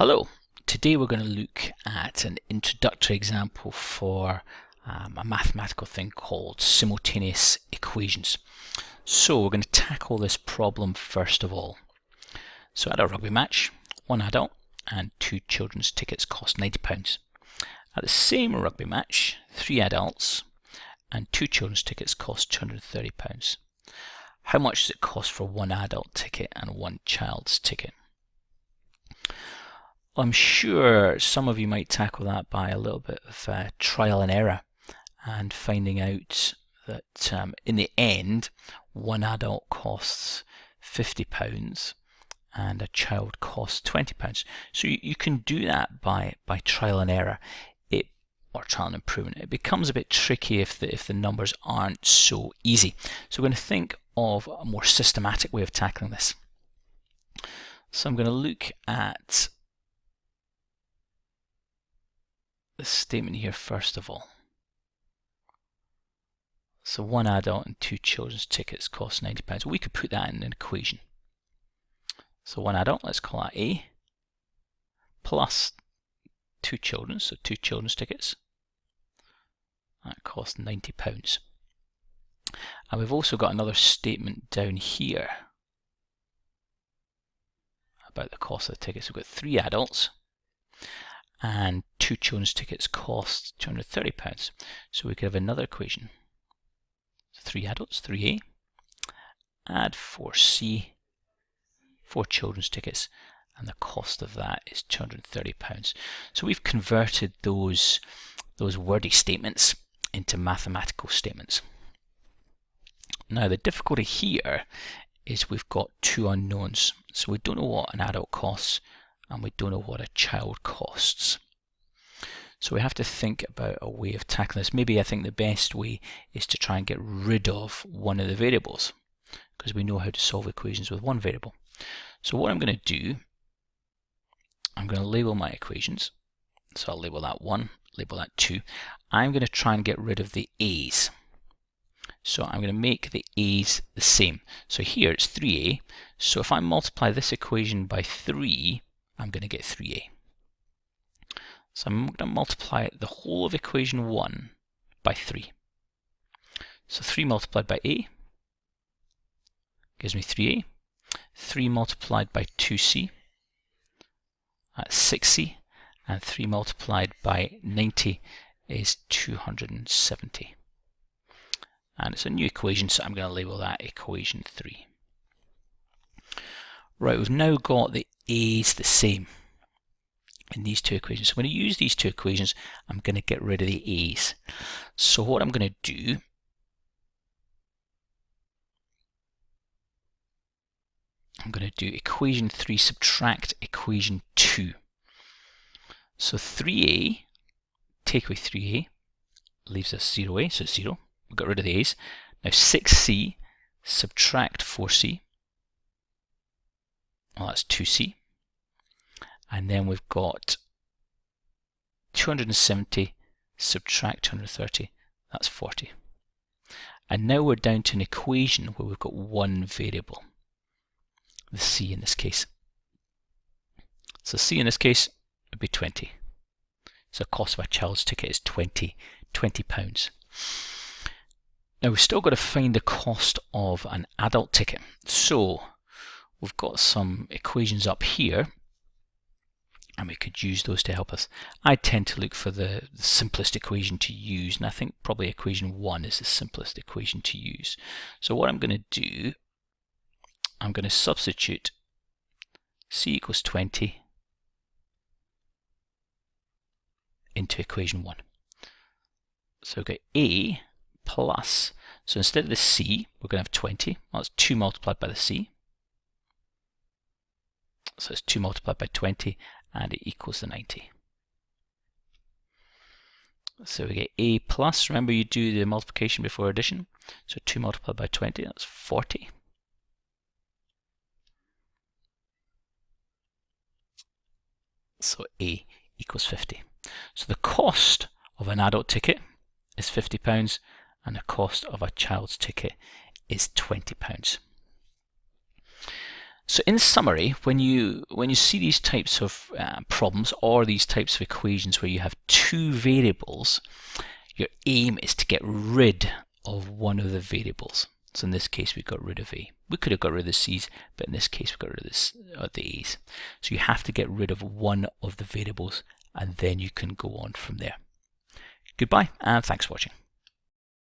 Hello, today we're going to look at an introductory example for a mathematical thing called simultaneous equations. So we're going to tackle this problem first of all. So at a rugby match, one adult and two children's tickets cost £90. At the same rugby match, three adults and two children's tickets cost £230. How much does it cost for one adult ticket and one child's ticket? I'm sure some of you might tackle that by a little bit of trial and error and finding out that in the end one adult costs £50 and a child costs £20. So you can do that by trial and error or trial and improvement. It becomes a bit tricky if the numbers aren't so easy. So we're going to think of a more systematic way of tackling this. So I'm going to look at this statement here first of all. So one adult and two children's tickets cost £90. We could put that in an equation. So one adult, let's call that A, plus two children, so two children's tickets, that cost £90. And we've also got another statement down here about the cost of the tickets. We've got three adults and two children's tickets cost £230. So we could have another equation. So three adults, 3A, add 4C, four children's tickets, and the cost of that is £230. So we've converted those wordy statements into mathematical statements. Now the difficulty here is we've got two unknowns. So we don't know what an adult costs and we don't know what a child costs. So we have to think about a way of tackling this. Maybe I think the best way is to try and get rid of one of the variables, because we know how to solve equations with one variable. So what I'm going to do, I'm going to label my equations. So I'll label that 1, label that 2. I'm going to try and get rid of the a's. So I'm going to make the a's the same. So here it's 3a. So if I multiply this equation by 3, I'm going to get 3a. So I'm going to multiply the whole of equation 1 by 3. So 3 multiplied by a gives me 3a. 3 multiplied by 2c, that's 6c. And 3 multiplied by 90 is 270. And it's a new equation, so I'm going to label that equation 3. Right, we've now got the a's the same in these two equations. So I'm going to use these two equations. I'm going to get rid of the a's. So what I'm going to do, I'm going to do equation 3 subtract equation 2. So 3a, take away 3a, leaves us 0a, so it's 0. We've got rid of the a's. Now 6c, subtract 4c. Well, that's 2c. And then we've got 270, subtract 230, that's 40. And now we're down to an equation where we've got one variable, the c in this case. So c in this case would be 20. So the cost of a child's ticket is £20. Now we've still got to find the cost of an adult ticket. So we've got some equations up here, and we could use those to help us. I tend to look for the simplest equation to use, and I think probably equation 1 is the simplest equation to use. So what I'm going to do, I'm going to substitute c equals 20 into equation 1. So we've got a plus, so instead of the c, we're going to have 20. Well, that's 2 multiplied by the c. So it's 2 multiplied by 20, and it equals the 90. So we get a plus, remember you do the multiplication before addition. So 2 multiplied by 20, that's 40. So a equals 50. So the cost of an adult ticket is £50 and the cost of a child's ticket is £20. So in summary, when you see these types of problems or these types of equations where you have two variables, your aim is to get rid of one of the variables. So in this case, we got rid of A. We could have got rid of the C's, but in this case, we got rid of the A's. So you have to get rid of one of the variables, and then you can go on from there. Goodbye, and thanks for watching.